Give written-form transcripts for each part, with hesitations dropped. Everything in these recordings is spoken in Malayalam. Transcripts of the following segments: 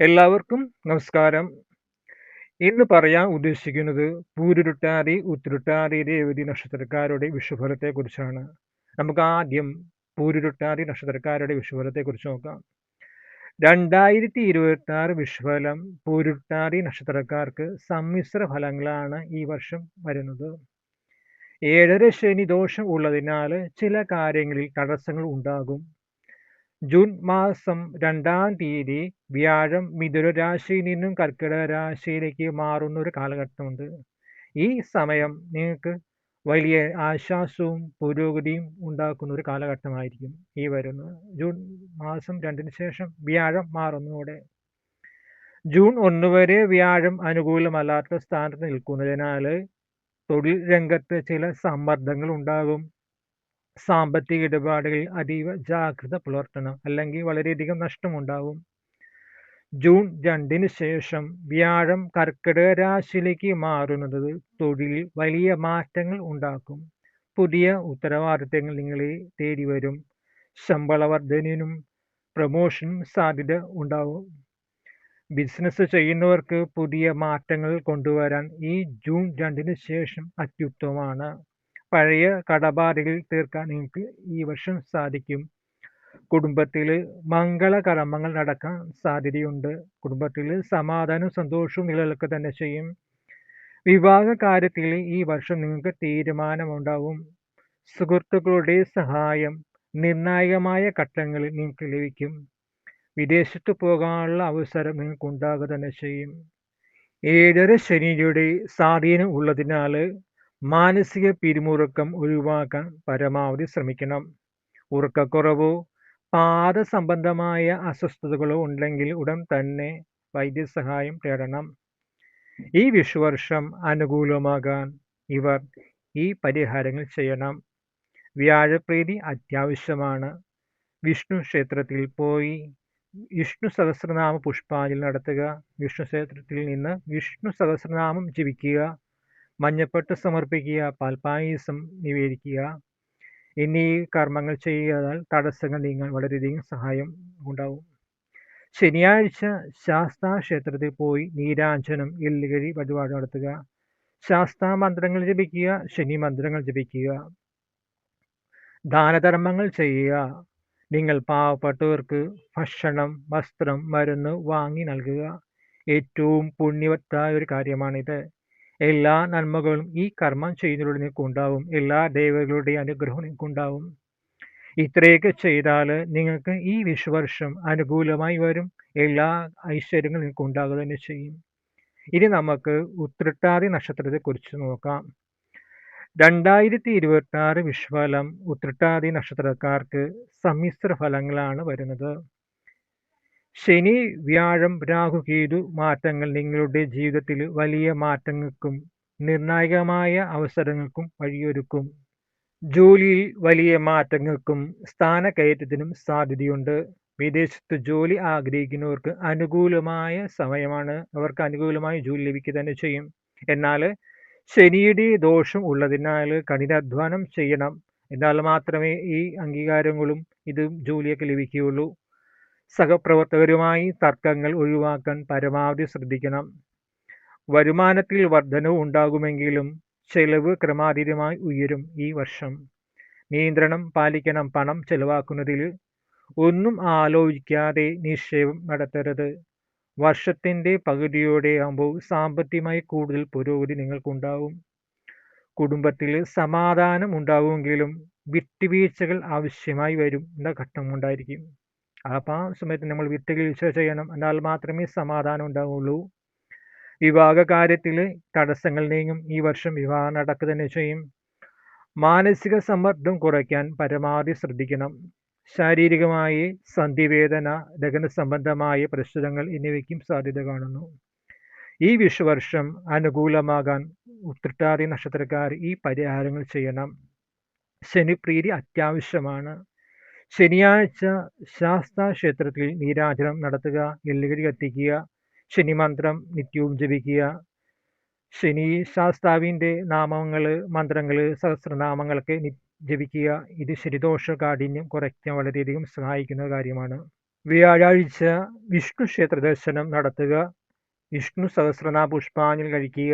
എല്ലാവർക്കും നമസ്കാരം. ഇന്ന് പറയാൻ ഉദ്ദേശിക്കുന്നത് പൂരുരുട്ടാതി, ഉത്രട്ടാതി, രേവതി നക്ഷത്രക്കാരുടെ വിഷുഫലത്തെക്കുറിച്ചാണ്. നമുക്ക് ആദ്യം പൂരുരുട്ടാതി നക്ഷത്രക്കാരുടെ വിഷുഫലത്തെക്കുറിച്ച് നോക്കാം. 2026 വിഷുഫലം പൂരുരുട്ടാതി നക്ഷത്രക്കാർക്ക് സമ്മിശ്ര ഫലങ്ങളാണ് ഈ വർഷം വരുന്നത്. 7 ശനി ദോഷം ഉള്ളതിനാൽ ചില കാര്യങ്ങളിൽ തടസ്സങ്ങൾ ഉണ്ടാകും. ജൂൺ മാസം 2-ാം തീയതി വ്യാഴം മിഥുന രാശിയിൽ നിന്നും കർക്കിടക രാശിയിലേക്ക് മാറുന്ന ഒരു കാലഘട്ടമുണ്ട്. ഈ സമയം നിങ്ങൾക്ക് വലിയ ആശ്വാസവും പുരോഗതിയും ഉണ്ടാക്കുന്ന ഒരു കാലഘട്ടമായിരിക്കും ഈ വരുന്ന ജൂൺ മാസം 2-ന് ശേഷം വ്യാഴം മാറുന്നതോടെ. ജൂൺ 1 വരെ വ്യാഴം അനുകൂലമല്ലാത്ത സ്ഥാനത്ത് നിൽക്കുന്നതിനാൽ തൊഴിൽ രംഗത്ത് ചില സമ്മർദ്ദങ്ങൾ ഉണ്ടാകും. സാമ്പത്തിക ഇടപാടുകളിൽ അതീവ ജാഗ്രത പുലർത്തണം, അല്ലെങ്കിൽ വളരെയധികം നഷ്ടമുണ്ടാവും. ജൂൺ 2-ന് ശേഷം വ്യാഴം കർക്കിടക രാശിയിലേക്ക് മാറുന്നത് തൊഴിലിൽ വലിയ മാറ്റങ്ങൾ ഉണ്ടാക്കും. പുതിയ ഉത്തരവാദിത്തങ്ങൾ നിങ്ങളെ തേടി വരും. ശമ്പള വർധനയും പ്രമോഷനും സാധ്യത ഉണ്ടാവും. ബിസിനസ് ചെയ്യുന്നവർക്ക് പുതിയ മാറ്റങ്ങൾ കൊണ്ടുവരാൻ ഈ ജൂൺ 2-ന് ശേഷം അത്യുത്തമമാണ്. പഴയ കടബാധകൾ തീർക്കാൻ നിങ്ങൾക്ക് ഈ വർഷം സാധിക്കും. കുടുംബത്തിൽ മംഗളകർമ്മങ്ങൾ നടക്കാൻ സാധ്യതയുണ്ട്. കുടുംബത്തിൽ സമാധാനവും സന്തോഷവും നിലനിൽക്കുക തന്നെ ചെയ്യും. വിവാഹ കാര്യത്തിൽ ഈ വർഷം നിങ്ങൾക്ക് തീരുമാനമുണ്ടാവും. സുഹൃത്തുക്കളുടെ സഹായം നിർണായകമായ ഘട്ടങ്ങളിൽ നിങ്ങൾക്ക് ലഭിക്കും. വിദേശത്ത് പോകാനുള്ള അവസരം നിങ്ങൾക്ക് ഉണ്ടാകുക തന്നെ ചെയ്യും. 7 ശനിയുടെ സ്വാധീനം ഉള്ളതിനാൽ മാനസിക പിരിമുറുക്കം ഒഴിവാക്കാൻ പരമാവധി ശ്രമിക്കണം. ഉറക്കക്കുറവോ പാദ സംബന്ധമായ അസ്വസ്ഥതകളോ ഉണ്ടെങ്കിൽ ഉടൻ തന്നെ വൈദ്യസഹായം തേടണം. ഈ വിഷുവർഷം അനുകൂലമാകാൻ ഇവർ ഈ പരിഹാരങ്ങൾ ചെയ്യണം. വ്യാഴപ്രീതി അത്യാവശ്യമാണ്. വിഷ്ണു ക്ഷേത്രത്തിൽ പോയി വിഷ്ണു സഹസ്രനാമ പുഷ്പാഞ്ജലി നടത്തുക. വിഷ്ണു ക്ഷേത്രത്തിൽ നിന്ന് വിഷ്ണു സഹസ്രനാമം ജപിക്കുക. മഞ്ഞപ്പട്ട് സമർപ്പിക്കുക. പാൽപ്പായസം നിവേദിക്കുക. എന്നീ കർമ്മങ്ങൾ ചെയ്താൽ തടസ്സങ്ങൾ നീങ്ങാൻ വളരെയധികം സഹായം ഉണ്ടാവും. ശനിയാഴ്ച ശാസ്താ ക്ഷേത്രത്തിൽ പോയി നീരാഞ്ജനം എല്ലുകരി വഴിപാട് നടത്തുക. ശാസ്താ മന്ത്രങ്ങൾ ജപിക്കുക. ശനി മന്ത്രങ്ങൾ ജപിക്കുക. ദാനധർമ്മങ്ങൾ ചെയ്യുക. നിങ്ങൾ പാവപ്പെട്ടവർക്ക് ഭക്ഷണം, വസ്ത്രം, മരുന്ന് വാങ്ങി നൽകുക. ഏറ്റവും പുണ്യവത്തായ ഒരു കാര്യമാണിത്. എല്ലാ നന്മകളും ഈ കർമ്മം ചെയ്യുന്നതിലൂടെ നിങ്ങൾക്ക് ഉണ്ടാവും. എല്ലാ ദേവകളുടെയും അനുഗ്രഹവും നിങ്ങൾക്ക് ഉണ്ടാവും. ഇത്രയൊക്കെ ചെയ്താൽ നിങ്ങൾക്ക് ഈ വിഷുവർഷം അനുകൂലമായി വരും. എല്ലാ ഐശ്വര്യങ്ങളും നിങ്ങൾക്ക് ഉണ്ടാകുക തന്നെ ചെയ്യും. ഇനി നമുക്ക് ഉത്രട്ടാതി നക്ഷത്രത്തെക്കുറിച്ച് നോക്കാം. 2026 വിഷുഫലം ഉത്രട്ടാതി നക്ഷത്രക്കാർക്ക് സമ്മിശ്ര ഫലങ്ങളാണ് വരുന്നത്. ശനി, വ്യാഴം, രാഹു, കേതു മാറ്റങ്ങൾ നിങ്ങളുടെ ജീവിതത്തിൽ വലിയ മാറ്റങ്ങൾക്കും നിർണായകമായ അവസരങ്ങൾക്കും വഴിയൊരുക്കും. ജോലിയിൽ വലിയ മാറ്റങ്ങൾക്കും സ്ഥാനക്കയറ്റത്തിനും സാധ്യതയുണ്ട്. വിദേശത്ത് ജോലി ആഗ്രഹിക്കുന്നവർക്ക് അനുകൂലമായ സമയമാണ്. അവർക്ക് അനുകൂലമായ ജോലി ലഭിക്കുക തന്നെ ചെയ്യും. എന്നാൽ ശനിയുടെ ദോഷം ഉള്ളതിനാൽ കഠിനാധ്വാനം ചെയ്യണം. എന്നാൽ മാത്രമേ ഈ അംഗീകാരങ്ങളും ജോലിയൊക്കെ ലഭിക്കുകയുള്ളൂ. സഹപ്രവർത്തകരുമായി തർക്കങ്ങൾ ഒഴിവാക്കാൻ പരമാവധി ശ്രദ്ധിക്കണം. വരുമാനത്തിൽ വർധനവ് ഉണ്ടാകുമെങ്കിലും ചെലവ് ക്രമാതീതമായി ഉയരും ഈ വർഷം. നിയന്ത്രണം പാലിക്കണം. പണം ചെലവാക്കുന്നതിൽ ഒന്നും ആലോചിക്കാതെ നിക്ഷേപം നടത്തരുത്. വർഷത്തിൻ്റെ പകുതിയോടെ ആകുമ്പോൾ സാമ്പത്തികമായി കൂടുതൽ പുരോഗതി നിങ്ങൾക്കുണ്ടാവും. കുടുംബത്തിൽ സമാധാനം ഉണ്ടാവുമെങ്കിലും വിട്ടുവീഴ്ചകൾ ആവശ്യമായി വരും എന്ന ഘട്ടമുണ്ടായിരിക്കും. അപ്പം ആ സമയത്ത് നമ്മൾ വിട്ടുവീഴ്ച ചെയ്യണം. എന്നാൽ മാത്രമേ സമാധാനം ഉണ്ടാവുള്ളൂ. വിവാഹ കാര്യത്തിൽ തടസ്സങ്ങൾ നീങ്ങും. ഈ വർഷം വിവാഹം നടക്കുക തന്നെ ചെയ്യും. മാനസിക സമ്മർദ്ദം കുറയ്ക്കാൻ പരമാവധി ശ്രദ്ധിക്കണം. ശാരീരികമായി സന്ധിവേദന, ദഹന സംബന്ധമായ പ്രശ്നങ്ങൾ എന്നിവയ്ക്കും സാധ്യത കാണുന്നു. ഈ വിഷുവർഷം അനുകൂലമാകാൻ ഉത്രട്ടാതി നക്ഷത്രക്കാർ ഈ പരിഹാരങ്ങൾ ചെയ്യണം. ശനിപ്രീതി അത്യാവശ്യമാണ്. ശനിയാഴ്ച ശാസ്താ ക്ഷേത്രത്തിൽ നീരാജനം നടത്തുക. എല്ലുകരി കത്തിക്കുക. ശനി മന്ത്രം നിത്യവും ജപിക്കുക. ശനി ശാസ്താവിൻ്റെ നാമങ്ങൾ, മന്ത്രങ്ങൾ, സഹസ്രനാമങ്ങളൊക്കെ ജപിക്കുക. ഇത് ശനിദോഷ കാഠിന്യം കുറയ്ക്കാൻ വളരെയധികം സഹായിക്കുന്ന കാര്യമാണ്. വ്യാഴാഴ്ച വിഷ്ണു ക്ഷേത്ര ദർശനം നടത്തുക. വിഷ്ണു സഹസ്രനാമ പുഷ്പാഞ്ജലി കഴിക്കുക.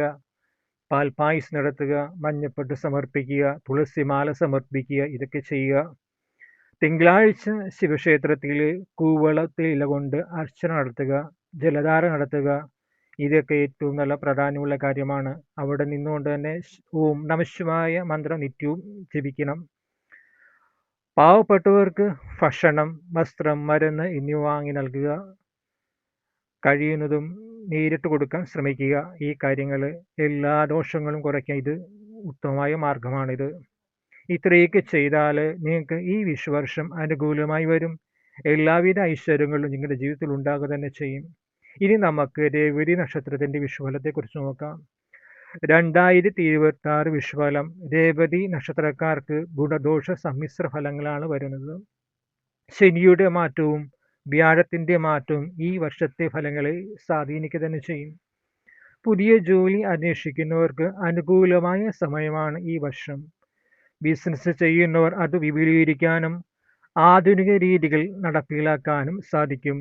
പാൽപ്പായസം നടത്തുക. മഞ്ഞപ്പൊട്ട് സമർപ്പിക്കുക. തുളസിമാല സമർപ്പിക്കുക. ഇതൊക്കെ ചെയ്യുക. തിങ്കളാഴ്ച ശിവക്ഷേത്രത്തിൽ കൂവളത്തിൽ ഇല കൊണ്ട് അർച്ചന നടത്തുക. ജലധാര നടത്തുക. ഇതൊക്കെ ഏറ്റവും നല്ല പ്രാധാന്യമുള്ള കാര്യമാണ്. അവിടെ നിന്നുകൊണ്ട് തന്നെ ഓം നമഃശിവായ മന്ത്രം നിത്യവും ജപിക്കണം. പാവപ്പെട്ടവർക്ക് ഭക്ഷണം, വസ്ത്രം, മരുന്ന് എന്നിവ വാങ്ങി നൽകുക. കഴിയുന്നതും നേരിട്ട് കൊടുക്കാൻ ശ്രമിക്കുക. ഈ കാര്യങ്ങൾ എല്ലാ ദോഷങ്ങളും കുറയ്ക്കാൻ ഇത് ഉത്തമമായ മാർഗമാണിത്. ഇത്രയൊക്കെ ചെയ്താൽ നിങ്ങൾക്ക് ഈ വിഷുവർഷം അനുകൂലമായി വരും. എല്ലാവിധ ഐശ്വര്യങ്ങളും നിങ്ങളുടെ ജീവിതത്തിൽ ഉണ്ടാകുക തന്നെ ചെയ്യും. ഇനി നമുക്ക് രേവതി നക്ഷത്രത്തിന്റെ വിഷുഫലത്തെക്കുറിച്ച് നോക്കാം. 2026 വിഷുഫലം. രേവതി നക്ഷത്രക്കാർക്ക് ഗുണദോഷ സമ്മിശ്ര ഫലങ്ങളാണ് വരുന്നത്. ശനിയുടെ മാറ്റവും വ്യാഴത്തിന്റെ മാറ്റവും ഈ വർഷത്തെ ഫലങ്ങളെ സ്വാധീനിക്കുക തന്നെ ചെയ്യും. പുതിയ ജോലി അന്വേഷിക്കുന്നവർക്ക് അനുകൂലമായ സമയമാണ് ഈ വർഷം. ബിസിനസ് ചെയ്യുന്നവർ അത് വിപുലീകരിക്കാനും ആധുനിക രീതികൾ നടപ്പിലാക്കാനും സാധിക്കും.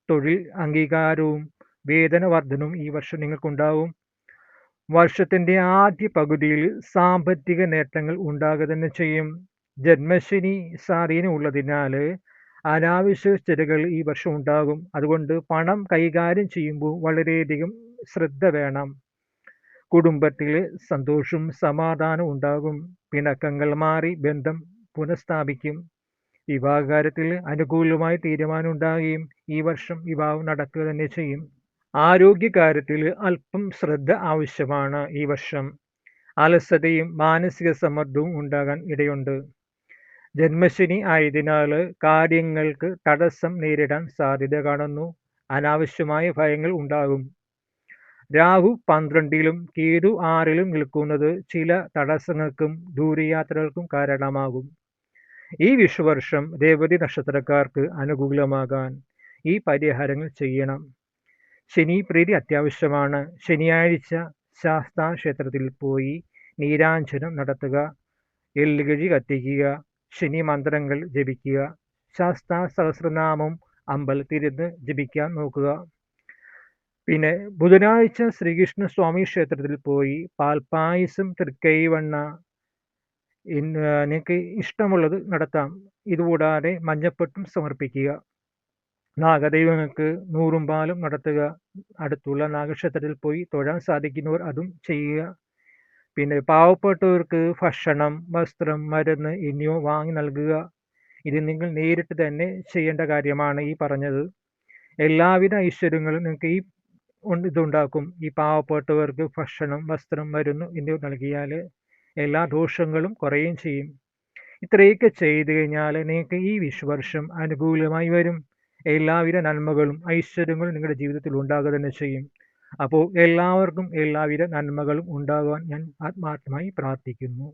തൊഴിൽ അംഗീകാരവും വേതന വർധനവും ഈ വർഷം നിങ്ങൾക്കുണ്ടാവും. വർഷത്തിന്റെ ആദ്യ പകുതിയിൽ സാമ്പത്തിക നേട്ടങ്ങൾ ഉണ്ടാകുക തന്നെ ചെയ്യും. ജന്മശനി സ്വാധീനം ഉള്ളതിനാൽ അനാവശ്യ ചെലവുകൾ ഈ വർഷം ഉണ്ടാകും. അതുകൊണ്ട് പണം കൈകാര്യം ചെയ്യുമ്പോൾ വളരെയധികം ശ്രദ്ധ വേണം. കുടുംബത്തിൽ സന്തോഷവും സമാധാനവും ഉണ്ടാകും. പിണക്കങ്ങൾ മാറി ബന്ധം പുനഃസ്ഥാപിക്കും. വിവാഹകാര്യത്തിൽ അനുകൂലമായ തീരുമാനം ഉണ്ടാകുകയും ഈ വർഷം വിവാഹം നടക്കുക തന്നെ ചെയ്യും. ആരോഗ്യകാര്യത്തിൽ അല്പം ശ്രദ്ധ ആവശ്യമാണ് ഈ വർഷം. അലസതയും മാനസിക സമ്മർദ്ദവും ഉണ്ടാകാൻ ഇടയുണ്ട്. ജന്മശനി ആയതിനാൽ കാര്യങ്ങൾക്ക് തടസ്സം നേരിടാൻ സാധ്യത കാണുന്നു. അനാവശ്യമായ ഭയങ്ങൾ ഉണ്ടാകും. രാഹു 12-ലും കേതു 6-ലും നിൽക്കുന്നത് ചില തടസ്സങ്ങൾക്കും ദൂരയാത്രകൾക്കും കാരണമാകും. ഈ വിഷുവർഷം രേവതി നക്ഷത്രക്കാർക്ക് അനുകൂലമാകാൻ ഈ പരിഹാരങ്ങൾ ചെയ്യണം. ശനി പ്രീതി അത്യാവശ്യമാണ്. ശനിയാഴ്ച ശാസ്താ ക്ഷേത്രത്തിൽ പോയി നീരാഞ്ജനം നടത്തുക. എള്ളുകിഴി കത്തിക്കുക. ശനി മന്ത്രങ്ങൾ ജപിക്കുക. ശാസ്താ സഹസ്രനാമം അമ്പലത്തിരുന്ന് ജപിക്കാൻ നോക്കുക. പിന്നെ ബുധനാഴ്ച ശ്രീകൃഷ്ണ സ്വാമി ക്ഷേത്രത്തിൽ പോയി പാൽപ്പായസം, തൃക്കൈവണ്ണ നിങ്ങൾക്ക് ഇഷ്ടമുള്ളത് നടത്താം. ഇതുകൂടാതെ മഞ്ഞപ്പൊട്ടും സമർപ്പിക്കുക. നാഗദൈവങ്ങൾക്ക് നൂറും പാലും നടത്തുക. അടുത്തുള്ള നാഗക്ഷേത്രത്തിൽ പോയി തൊഴാൻ സാധിക്കുന്നവർ അതും ചെയ്യുക. പിന്നെ പാവപ്പെട്ടവർക്ക് ഭക്ഷണം, വസ്ത്രം, മരുന്ന് എന്നിവ വാങ്ങി നൽകുക. ഇത് നിങ്ങൾ നേരിട്ട് തന്നെ ചെയ്യേണ്ട കാര്യമാണ് ഈ പറഞ്ഞത്. എല്ലാവിധ ഐശ്വര്യങ്ങളും നിങ്ങൾക്ക് ഈ ഇതുണ്ടാക്കും. ഈ പാവപ്പെട്ടവർക്ക് ഭക്ഷണം, വസ്ത്രം, മരുന്ന് എന്നിവ നൽകിയാൽ എല്ലാ ദോഷങ്ങളും കുറയുകയും ചെയ്യും. ഇത്രയൊക്കെ ചെയ്തു കഴിഞ്ഞാൽ നിങ്ങൾക്ക് ഈ വിഷുവർഷം അനുകൂലമായി വരും. എല്ലാവിധ നന്മകളും ഐശ്വര്യങ്ങളും നിങ്ങളുടെ ജീവിതത്തിൽ ഉണ്ടാകുക തന്നെ ചെയ്യും. അപ്പോൾ എല്ലാവർക്കും എല്ലാവിധ നന്മകളും ഉണ്ടാകുവാൻ ഞാൻ ആത്മാർത്ഥമായി പ്രാർത്ഥിക്കുന്നു.